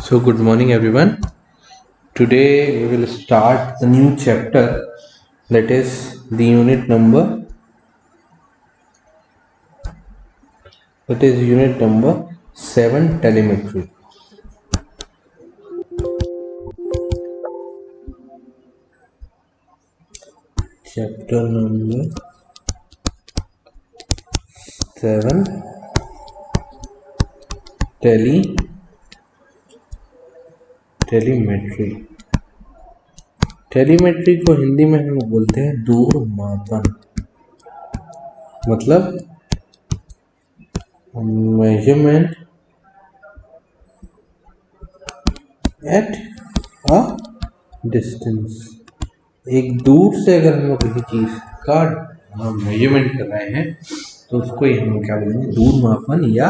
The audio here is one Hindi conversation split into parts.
So, good morning, everyone. Today we will start the new chapter, that is the unit number 7, telemetry. Chapter number 7, telemetry. Telemetry को हिंदी में हम बोलते हैं दूर मापन, मतलब मेजरमेंट एट अ डिस्टेंस। एक दूर से अगर हम लोग किसी चीज का मेजरमेंट कर रहे हैं तो उसको ही हम क्या बोलेंगे, दूर मापन या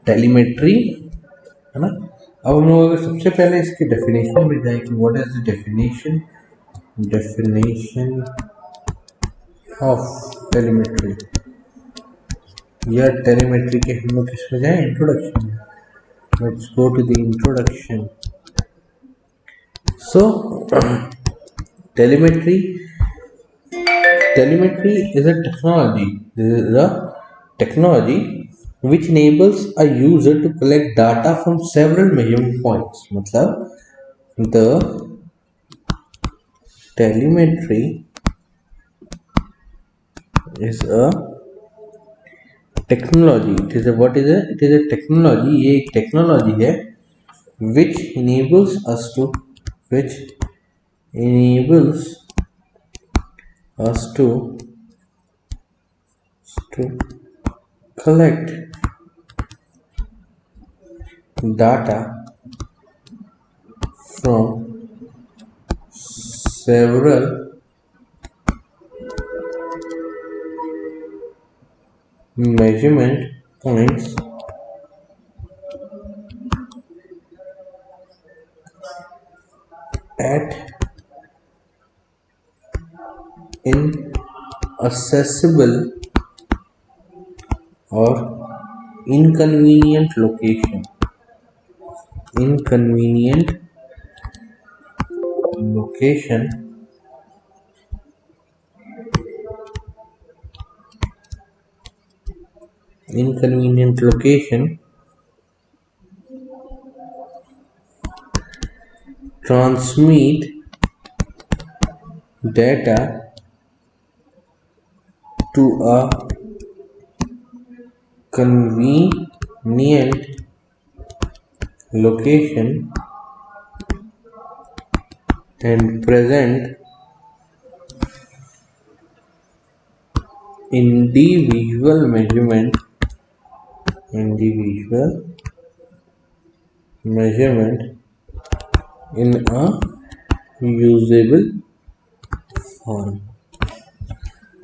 टेलीमेट्री, है ना। अब हम लोग सबसे पहले इसकी डेफिनेशन में जाए कि what is the definition of telemetry, या टेलीमेट्री के हम लोग किसमें जाए, introduction. Let's go to the introduction. So telemetry is a technology. This is a technology which enables a user to collect data from several measuring points. मतलब the telemetry is a technology. It is a technology. ये एक technology है which enables us to collect data from several measurement points at inaccessible or inconvenient location transmit data to a convenient location and present individual measurement in a usable form।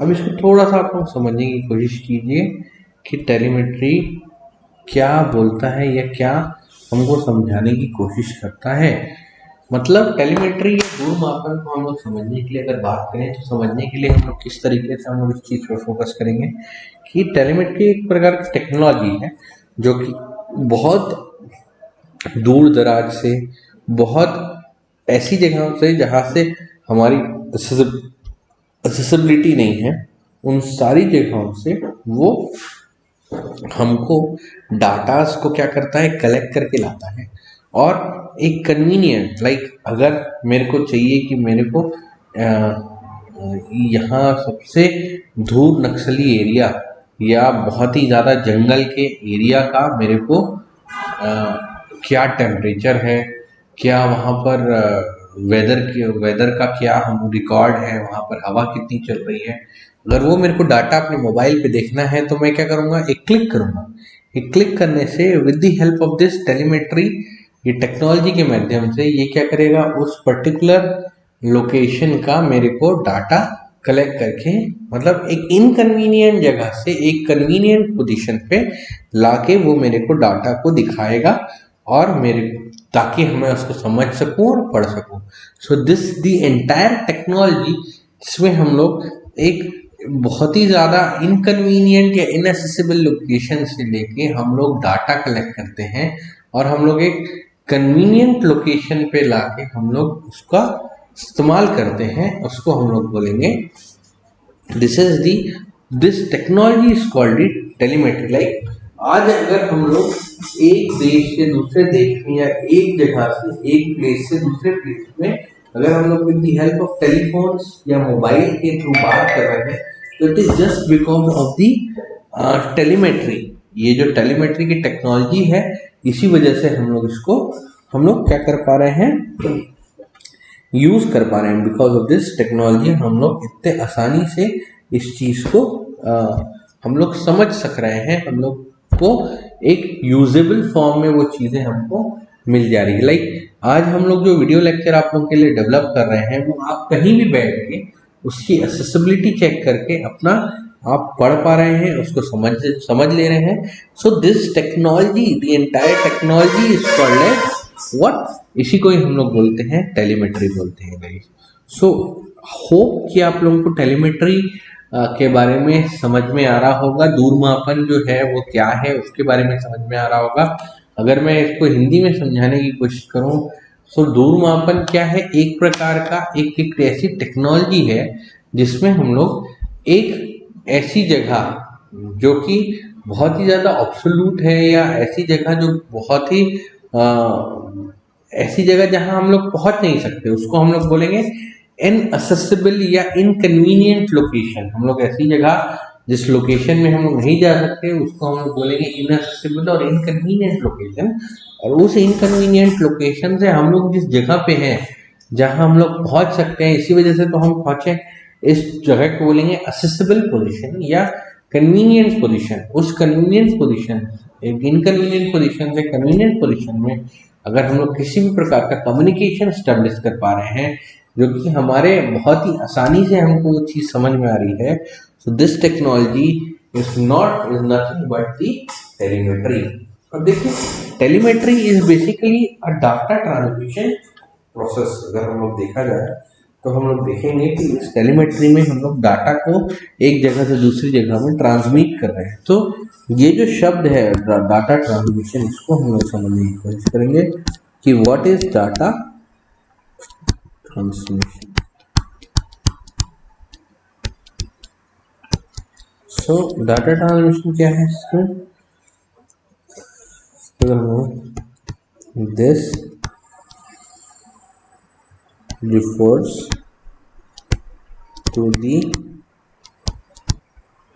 अब इसको थोड़ा सा आप लोग समझने की कोशिश कीजिए कि टेलीमेट्री क्या बोलता है या क्या हमको समझाने की कोशिश करता है। मतलब टेलीमेट्री या दूर मापन को हम लोग समझने के लिए अगर बात करें तो समझने के लिए हम लोग किस तरीके से हम लोग इस चीज़ पर फोकस करेंगे कि टेलीमेट्री एक प्रकार की टेक्नोलॉजी है जो कि बहुत दूर दराज से, बहुत ऐसी जगहों से जहाँ से हमारी एक्सेसिबिलिटी नहीं है, उन सारी जगहों से वो हमको डाटास को क्या करता है, कलेक्ट करके लाता है। और एक कन्वीनियंट, अगर मेरे को चाहिए कि मेरे को यहाँ सबसे दूर नक्सली एरिया या बहुत ही ज़्यादा जंगल के एरिया का मेरे को क्या टेम्परेचर है, क्या वहाँ पर वेदर का क्या हम रिकॉर्ड है, वहाँ पर हवा कितनी चल रही है, अगर वो मेरे को डाटा अपने मोबाइल पे देखना है तो मैं क्या करूँगा, एक क्लिक करूँगा। एक क्लिक करने से with the help of this telemetry, ये टेक्नोलॉजी के माध्यम से ये क्या करेगा, उस पर्टिकुलर लोकेशन का मेरे को डाटा कलेक्ट करके, मतलब एक इनकन्वीनियंट जगह से एक कन्वीनियंट पोजीशन पे लाके वो मेरे को डाटा को दिखाएगा और ताकि मैं उसको समझ सकूं और पढ़ सकूं। So this the entire technology, जिसमें हम लोग एक बहुत ही ज़्यादा इनकन्वीनियंट या इनएक्सेसिबल लोकेशन से लेके हम लोग डाटा कलेक्ट करते हैं और हम लोग एक कन्वीनियंट लोकेशन पे लाके हम लोग उसका इस्तेमाल करते हैं, उसको हम लोग बोलेंगे this technology is called it telemetry. Like आज अगर हम लोग एक देश से दूसरे देश में या एक जगह से एक प्लेस से दूसरे प्लेस में अगर हम लोग with the help of telephones या मोबाइल के थ्रू बात कर रहे हैं, तो it is just because of the telemetry. ये जो टेलीमेट्री की टेक्नोलॉजी है, इसी वजह से हम लोग क्या कर पा रहे हैं, यूज कर पा रहे हैं। बिकॉज ऑफ दिस टेक्नोलॉजी हम लोग इतने आसानी से इस चीज को हम लोग समझ सक रहे हैं, हम लोग को एक यूजेबल फॉर्म में वो चीजें हमको मिल जा रही है। लाइक आज हम लोग जो वीडियो लेक्चर आप लोगों के लिए डेवलप कर रहे हैं, वो आप कहीं भी बैठ के उसकी एक्सेसिबिलिटी चेक करके अपना आप पढ़ पा रहे हैं, उसको समझ ले रहे हैं। So this technology, the entire technology is called as what, इसी को ही हम लोग बोलते हैं टेलीमेट्री बोलते हैं गाइस। सो होप कि आप लोगों को टेलीमेट्री के बारे में समझ में आ रहा होगा, दूरमापन जो है वो क्या है उसके बारे में समझ में आ रहा होगा। अगर मैं इसको हिंदी में समझाने की कोशिश करूं तो दूरमापन क्या है, एक प्रकार का एक ऐसी टेक्नोलॉजी है जिसमें हम लोग एक ऐसी जगह जो कि बहुत ही ज़्यादा ऑब्सोल्यूट है, या ऐसी जगह जो बहुत ही ऐसी जगह जहां हम लोग पहुंच नहीं सकते, उसको हम लोग बोलेंगे इनअसेसिबल या इनकन्वीनियंट लोकेशन। हम लोग ऐसी जगह जिस लोकेशन में हम लोग नहीं जा सकते, उसको हम लोग बोलेंगे इनअसेसिबल और इनकन्वीनियंट लोकेशन। और उस इनकन्वीनियंट लोकेशन से हम लोग जिस जगह पे हैं, जहां हम लोग पहुंच सकते हैं, इसी वजह से तो हम पहुंचे, इस जगह को बोलेंगे असेसिबल पोजीशन या कन्वीनियंट पोजीशन। उस कन्वीनियंट पोजीशन, एक इनकन्वीनियंट पोजीशन से कन्वीनियंट पोजीशन में अगर हम लोग किसी भी प्रकार का कम्युनिकेशन स्टैब्लिश कर पा रहे हैं, जो कि हमारे बहुत ही आसानी से हमको वो चीज समझ में आ रही है, so this technology is nothing but the telemetry. अब देखिए, telemetry is basically a data transmission process. अगर हम लोग देखा जाए तो हम लोग देखेंगे कि इस टेलीमेट्री में हम लोग डाटा को एक जगह से दूसरी जगह में ट्रांसमिट कर रहे हैं। तो ये जो शब्द है डाटा ट्रांसमिशन, इसको हम लोग समझने की कोशिश करेंगे कि what is data transmission. So data transmission क्या है इसमें, this refers to the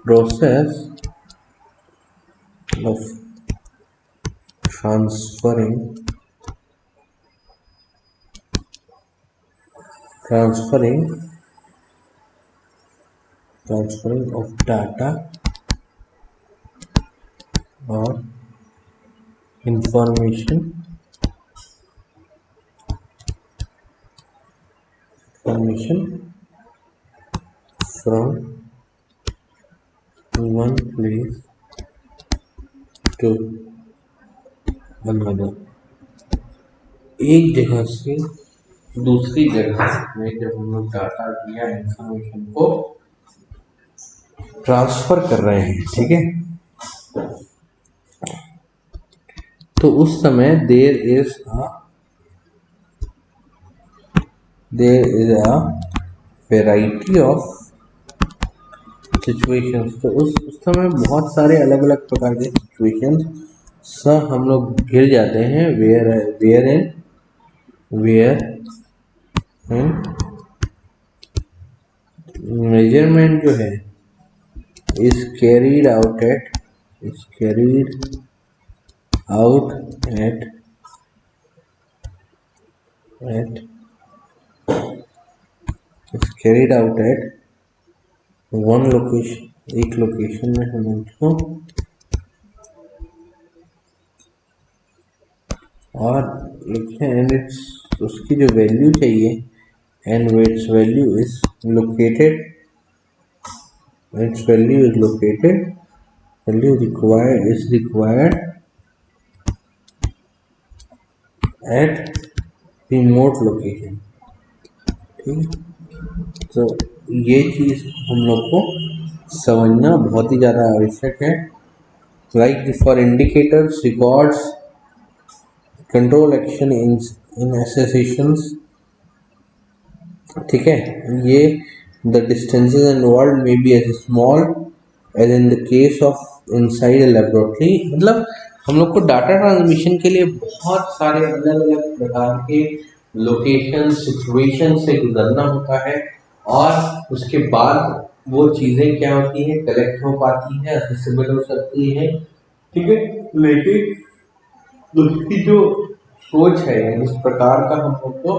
process of transferring of data or information from one place to another। एक जगह से दूसरी जगह में जब हम लोग डाटा या इंफॉर्मेशन को ट्रांसफर कर रहे हैं, ठीक है, तो उस समय there is a variety of situations. तो उस समय बहुत सारे अलग अलग प्रकार के सिचुएशंस से हम लोग घिर जाते हैं, वेयर एंड मेजरमेंट जो है is carried out at one location, एक लोकेशन में हम उसको, और लिखते हैं एंड इट्स, उसकी जो वैल्यू चाहिए, and it's value is located, value required at remote location। ठीक, तो ये चीज हम लोग को समझना बहुत ही ज़्यादा आवश्यक है। Like for indicators, records control action in associations, ठीक है। ये the distances involve may be as small as in the case of inside laboratory. मतलब हम लोग को डाटा ट्रांसमिशन के लिए बहुत सारे अलग अलग प्रकार के लोकेशन सिचुएशन से गुजरना होता है, और उसके बाद वो चीज़ें क्या होती है, कलेक्ट हो पाती है, असेसिबल हो सकती है, ठीक है। लेकिन उसकी जो सोच है, जिस प्रकार का हम लोग को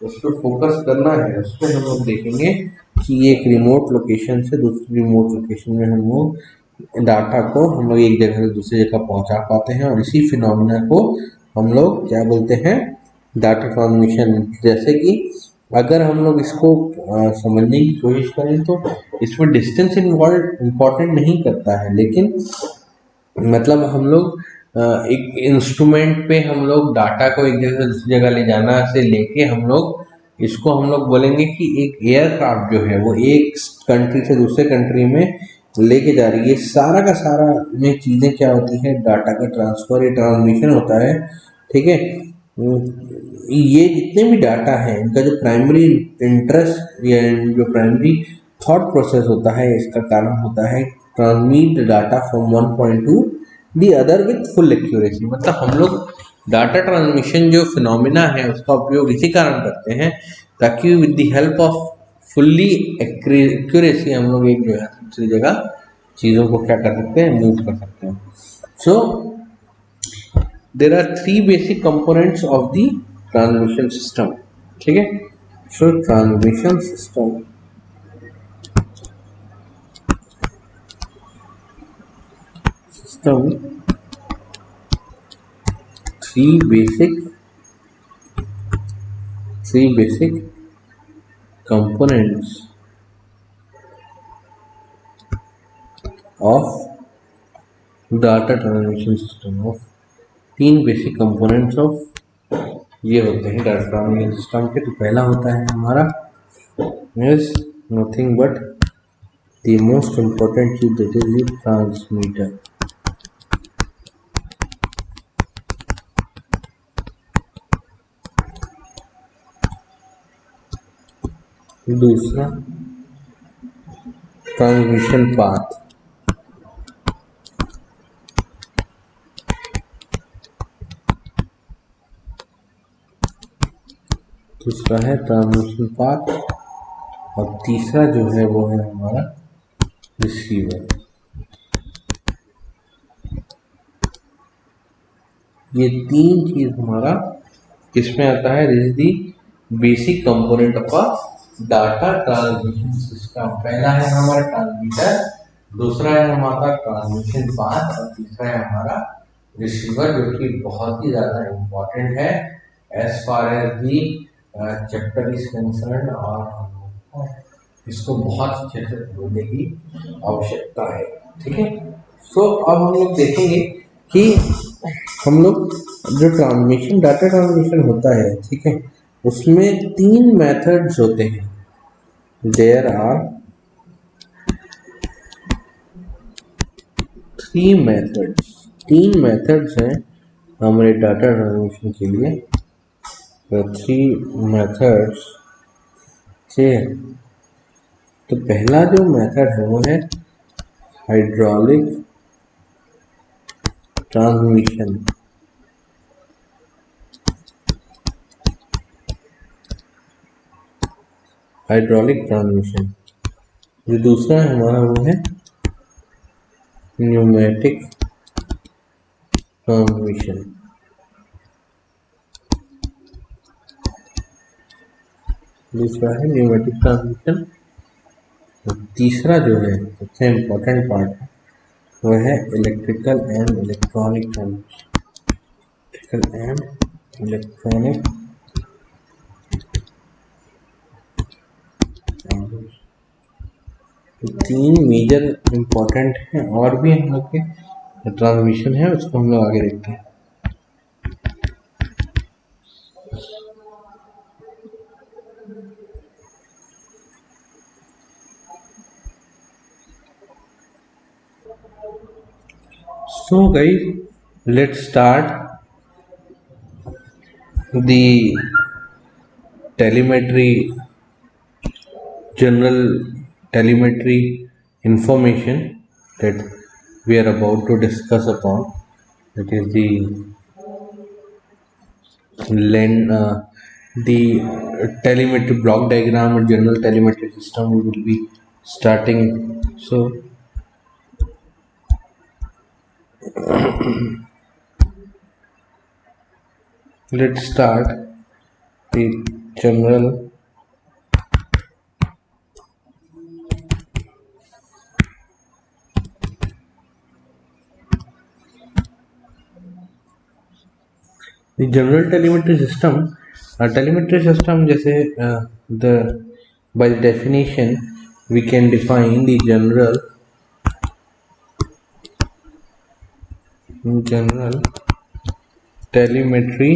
उस पर फोकस करना है, उस पर हम लोग देखेंगे कि एक रिमोट लोकेशन से दूसरी रिमोट लोकेशन में हम लोग डाटा को हम लोग एक जगह से दूसरी जगह पहुंचा पाते हैं, और इसी फिनोमिना को हम लोग क्या बोलते हैं, डाटा ट्रांसमिशन। जैसे कि अगर हम लोग इसको समझने की कोशिश करें तो इसमें डिस्टेंस इन्वॉल्व इम्पोर्टेंट नहीं करता है, लेकिन मतलब हम लोग एक इंस्ट्रूमेंट पे हम लोग डाटा को एक जगह से दूसरी जगह ले जाना से लेके हम लोग बोलेंगे कि एक एयरक्राफ्ट जो है वो एक कंट्री से दूसरे कंट्री में लेके जा रही है, सारा का सारा में चीज़ें क्या होती है, डाटा का ट्रांसफर या ट्रांसमिशन होता है, ठीक है। ये जितने भी डाटा है इनका जो प्राइमरी इंटरेस्ट या जो प्राइमरी थॉट प्रोसेस होता है, इसका कारण होता है transmit data from one point to the other with full accuracy. मतलब हम लोग डाटा ट्रांसमिशन जो फिनोमिना है उसका उपयोग इसी कारण करते हैं ताकि with the help off fully accuracy हम लोग एक जगह से दूसरी जगह चीज़ों को क्या कर सकते हैं, मूव कर सकते हैं। So there are three basic components of the transmission system, ठीक है। So transmission system system three basic components of data transmission system of तीन बेसिक कंपोनेंट्स ऑफ ये होते हैं डाटा ट्रांसमिशन सिस्टम के। तो पहला होता है हमारा is nothing but the most important चीज, दैट इज द ट्रांसमीटर। दूसरा ट्रांसमिशन पाथ, दूसरा है ट्रांसमिशन पाथ, और तीसरा जो है वो है हमारा रिसीवर। ये तीन चीज हमारा किसमें आता है, this is the basic component of a data transmission system. पहला है हमारा ट्रांसमीटर, दूसरा है हमारा ट्रांसमिशन पाथ, और तीसरा है हमारा रिसीवर, जो कि बहुत ही ज्यादा इम्पोर्टेंट है as far as the chapter is concern, और इसको बहुत अच्छे से समझने की आवश्यकता है, ठीक है। सो अब हम लोग देखेंगे कि हम लोग जो ट्रांसमिशन डाटा ट्रांसमिशन होता है, ठीक है, उसमें तीन मेथड्स होते हैं। देयर आर थ्री मेथड्स, तीन मेथड्स हैं हमारे डाटा ट्रांसमिशन के लिए। तो थ्री मेथड्स से तो पहला जो मेथड है वो है हाइड्रोलिक ट्रांसमिशन। Hydraulic transmission. जो दूसरा है हमारा वो है न्यूमेटिक ट्रांसमिशन। दूसरा है न्यूमेटिक ट्रांसमिशन। और तीसरा जो है सबसे इम्पोर्टेंट पार्ट है वो है electrical and electronic transmission. Electrical and electronic transmission. तो तीन मेजर इम्पोर्टेंट हैं, और भी हम लोग के ट्रांसमिशन है, उसको हम लोग आगे देखते हैं। So guys, let's start the telemetry, general telemetry information that we are about to discuss upon, that is len- uh, the telemetry block diagram or general telemetry system we will be starting. So let's start with general. The general telemetry system जैसे the by the definition we can define the general telemetry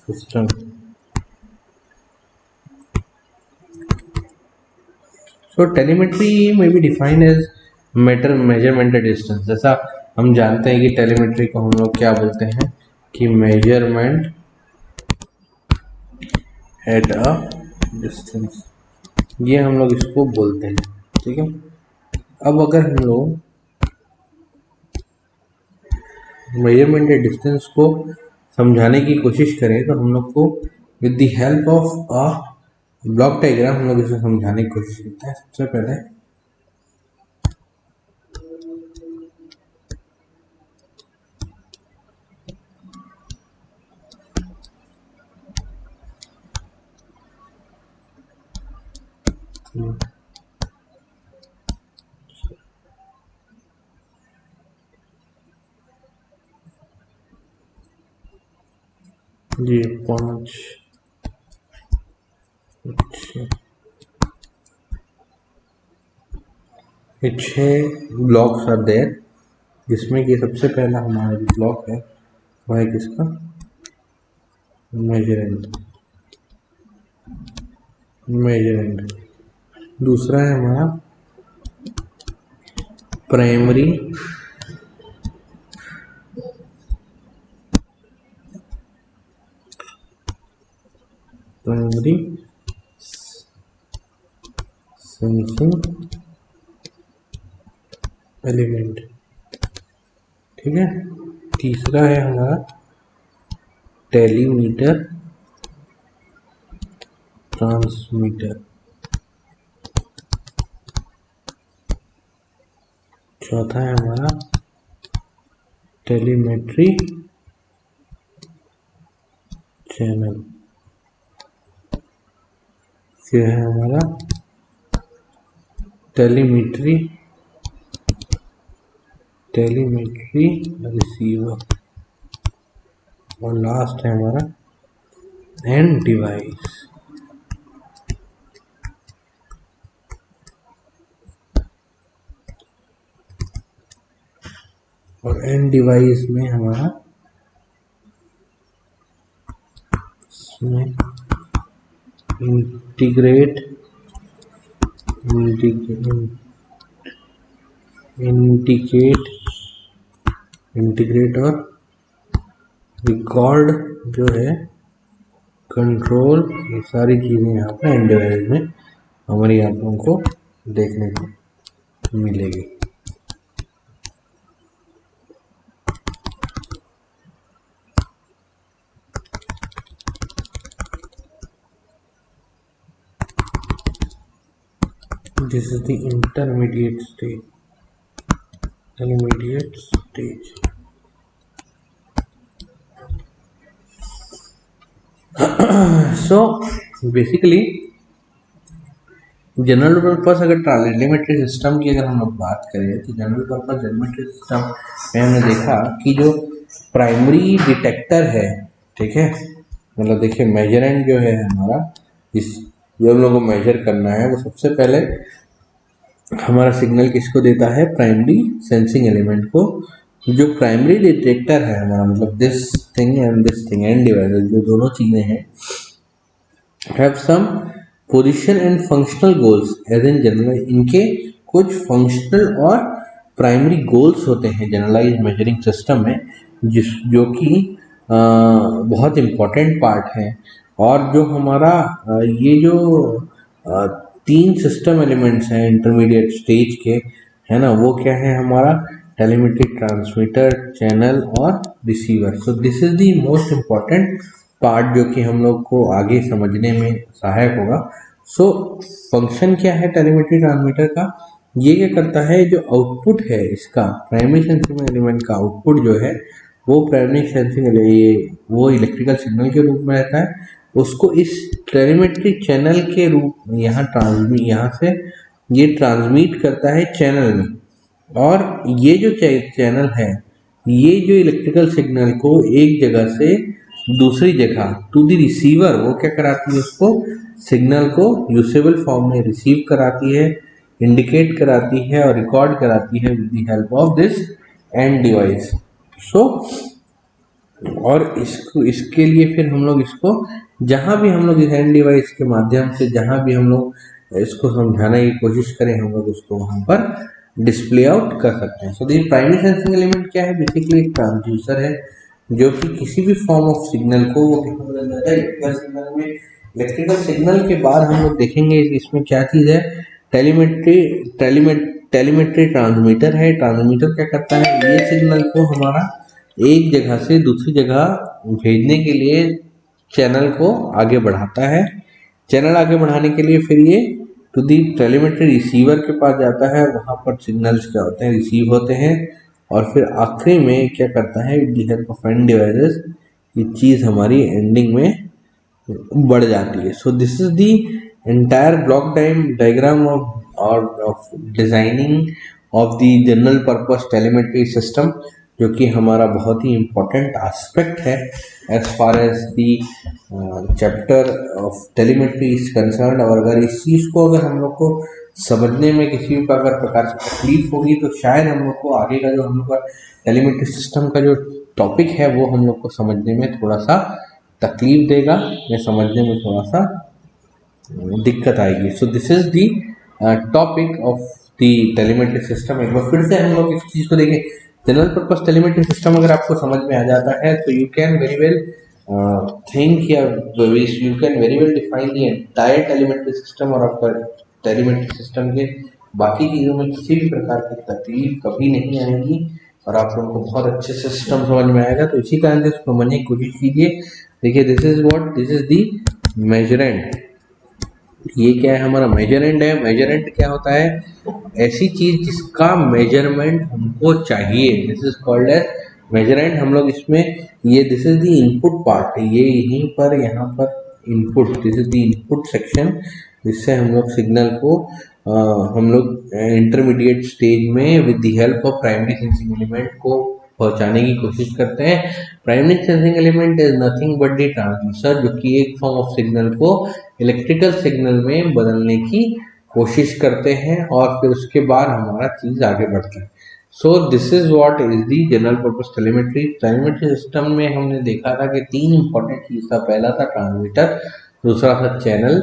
system. So telemetry may be defined as measurement at distance. जैसा हम जानते हैं कि telemetry को हम लोग क्या बोलते हैं कि measurement at a distance, ये हम लोग इसको बोलते हैं, ठीक है। अब अगर हम लोग मेजरमेंट एट डिस्टेंस को समझाने की कोशिश करें तो हम लोग को with the help of a block diagram हम लोग इसे समझाने की कोशिश करते हैं। सबसे पहले ये 5 6 ब्लॉक्स आर देयर, जिसमें कि सबसे पहला हमारा जो ब्लॉक है वह है किसका, मेजरेंट। दूसरा है हमारा प्राइमरी सेंसिंग एलिमेंट, ठीक है। तीसरा है हमारा टेलीमीटर ट्रांसमीटर। चौथा है हमारा टेलीमेट्री चैनल। फिर है हमारा टेलीमेट्री रिसीवर, और लास्ट है हमारा एंड डिवाइस। और एंड डिवाइस में हमारा इंटीग्रेट और रिकॉर्ड जो है, कंट्रोल, ये सारी चीजें यहाँ पे एंड डिवाइस में हमारी आप लोगों को देखने को मिलेगी। This is the intermediate stage. So basically general purpose अगर टेलीमेट्री सिस्टम की अगर हम लोग बात करें तो जनरल पर्पस टेलीमेट्री सिस्टम में हमने देखा कि जो प्राइमरी डिटेक्टर है, ठीक है, मतलब देखिए मेजरेंट जो है हमारा, जिस जो हम लोग को मेजर करना है, वो सबसे पहले हमारा सिग्नल किसको देता है, प्राइमरी सेंसिंग एलिमेंट को। जो प्राइमरी डिटेक्टर है हमारा, मतलब दिस थिंग एंड डिवाइस, जो दोनों चीजें हैं, have some position and functional goals as in general. इनके कुछ फंक्शनल और प्राइमरी गोल्स होते हैं जनरलाइज मेजरिंग सिस्टम में, जो कि बहुत इम्पोर्टेंट पार्ट है। और जो हमारा ये जो अ, तीन सिस्टम एलिमेंट्स हैं इंटरमीडिएट स्टेज के, है ना, वो क्या है हमारा टेलीमेट्री, ट्रांसमीटर, चैनल और receiver. So this is the most important part जो कि हम लोग को आगे समझने में सहायक होगा। सो फंक्शन क्या है टेलीमेट्री ट्रांसमीटर का? ये क्या करता है, जो आउटपुट है इसका, प्राइमरी सेंसिंग एलिमेंट का आउटपुट जो है वो प्राइमरी सेंसिंग वो इलेक्ट्रिकल सिग्नल के रूप में रहता है, उसको इस टेलीमेट्री चैनल के रूप में यहाँ से ये ट्रांसमिट करता है चैनल में। और ये जो चैनल है, ये जो इलेक्ट्रिकल सिग्नल को एक जगह से दूसरी जगह टू द रिसीवर वो क्या कराती है, उसको सिग्नल को यूसेबल फॉर्म में रिसीव कराती है, इंडिकेट कराती है और रिकॉर्ड कराती है with the help of this end device. So और इसके लिए फिर हम लोग इसको जहाँ भी हम लोग इस एंड डिवाइस के माध्यम से जहाँ भी हम लोग इसको समझाने की कोशिश करें, हम लोग उसको वहाँ पर डिस्प्ले आउट कर सकते हैं। सो दी प्राइमरी सेंसिंग एलिमेंट क्या है? बेसिकली एक ट्रांसड्यूसर है जो कि किसी भी फॉर्म ऑफ सिग्नल को वो बदल जाता है इलेक्ट्रिकल सिग्नल में। इलेक्ट्रिकल सिग्नल के बाद हम लोग देखेंगे इसमें क्या चीज़ है, टेलीमेट्री ट्रांसमीटर है। ट्रांसमीटर क्या करता है, ये सिग्नल को हमारा एक जगह से दूसरी जगह भेजने के लिए चैनल को आगे बढ़ाता है। चैनल आगे बढ़ाने के लिए फिर ये टू दी टेलीमेट्री रिसीवर के पास जाता है, वहाँ पर सिग्नल्स क्या होते हैं, रिसीव होते हैं और फिर आखिरी में क्या करता है, with the help of end devices ये चीज़ हमारी एंडिंग में बढ़ जाती है। So this is the entire block diagram of designing of the general purpose telemetry system, जो कि हमारा बहुत ही इम्पोर्टेंट एस्पेक्ट है as far as the chapter of telemetry is concern. और अगर इस चीज़ को अगर हम लोग को समझने में किसी भी प्रकार से तकलीफ होगी तो शायद हम लोग को आगे का जो हम लोग का टेलीमेट्री सिस्टम का जो टॉपिक है वो हम लोग को समझने में थोड़ा सा तकलीफ देगा या समझने में थोड़ा सा दिक्कत आएगी। सो this is the topic of the telemetry system. एक बार फिर से हम लोग इस चीज़ को देखें, जनरल पर्पस टेलीमेट्री सिस्टम अगर आपको समझ में आ जाता है तो you can very well think या you can very well define the entire telemetry system. और आपका टेलीमेट्री सिस्टम के बाकी चीज़ों में किसी भी प्रकार की तकलीफ कभी नहीं आएगी और आप लोगों को बहुत अच्छे से सिस्टम समझ में आएगा। तो इसी कारण से इसको समझने की कोशिश कीजिए। देखिए दिस इज दी मेजरेंट। ये क्या है, हमारा मेजरेंट है। मेजरेंट क्या होता है, ऐसी चीज जिसका मेजरमेंट हमको चाहिए, दिस इज कॉल्ड एज मेजरेंट। हम लोग इसमें ये this is the input part, ये यहीं पर यहाँ पर input, this is the input section जिससे हम लोग सिग्नल को हम लोग इंटरमीडिएट स्टेज में with the help of primary sensing element को पहुंचाने की कोशिश करते हैं। Primary sensing element is nothing but the transducer, जो कि एक फॉर्म ऑफ सिग्नल को इलेक्ट्रिकल सिग्नल में बदलने की कोशिश करते हैं और फिर उसके बाद हमारा चीज आगे बढ़ता है। So this is what is the general purpose telemetry. Telemetry system में हमने देखा था कि तीन इंपॉर्टेंट चीज था, पहला था ट्रांसमीटर, दूसरा था चैनल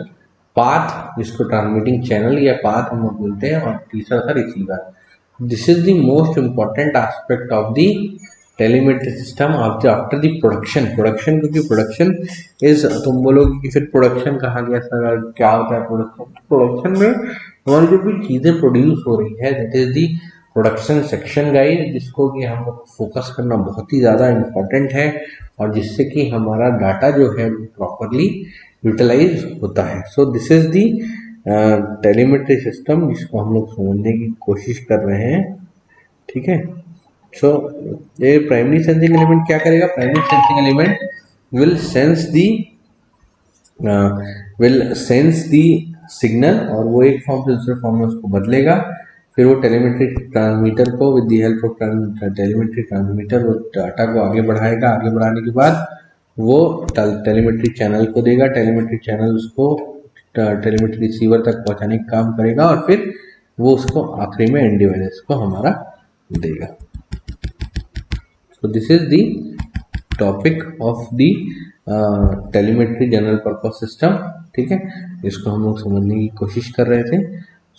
पाथ जिसको ट्रांसमिटिंग चैनल या पाथ हम लोग बोलते हैं, और तीसरा था receiver. This is the most important aspect of the telemetry system after the production. क्योंकि प्रोडक्शन इज, तुम बोलोगे कि फिर प्रोडक्शन कहाँ गया सर, क्या होता है प्रोडक्शन? प्रोडक्शन में हमारी जो भी चीज़ें प्रोड्यूस हो रही है that is the production section guide, जिसको कि हम लोग फोकस करना बहुत ही ज़्यादा इम्पोर्टेंट है और जिससे कि हमारा डाटा जो है प्रॉपरली यूटिलाइज होता है। So this is the telemetry system जिसको हम लोग समझने की कोशिश कर रहे हैं, ठीक है। सो ये प्राइमरी सेंसिंग एलिमेंट क्या करेगा, primary sensing element will sense the signal और वो एक फॉर्म से दूसरे फॉर्म में उसको बदलेगा। फिर वो टेलीमेट्री ट्रांसमीटर को with the help of telemetry transmitter वो डाटा को आगे बढ़ाएगा। आगे बढ़ाने के बाद वो टेलीमेट्री चैनल को देगा, टेलीमेट्री चैनल उसको टेलीमेट्री रिसीवर तक पहुंचाने का काम करेगा और फिर वो उसको आखिरी में एंड डिवाइस को हमारा देगा। So this is the topic of the telemetry general purpose system, ठीक है। इसको हम लोग समझने की कोशिश कर रहे थे।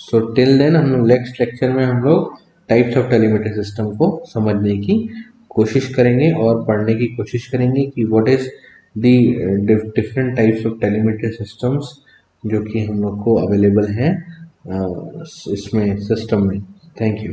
सो टिल देन हम लोग नेक्स्ट लेक्चर में हम लोग टाइप्स ऑफ टेलीमेट्री सिस्टम को समझने की कोशिश करेंगे और पढ़ने की कोशिश करेंगे कि what is the different types of telemetry systems जो कि हम लोग को अवेलेबल हैं इसमें सिस्टम में। Thank you.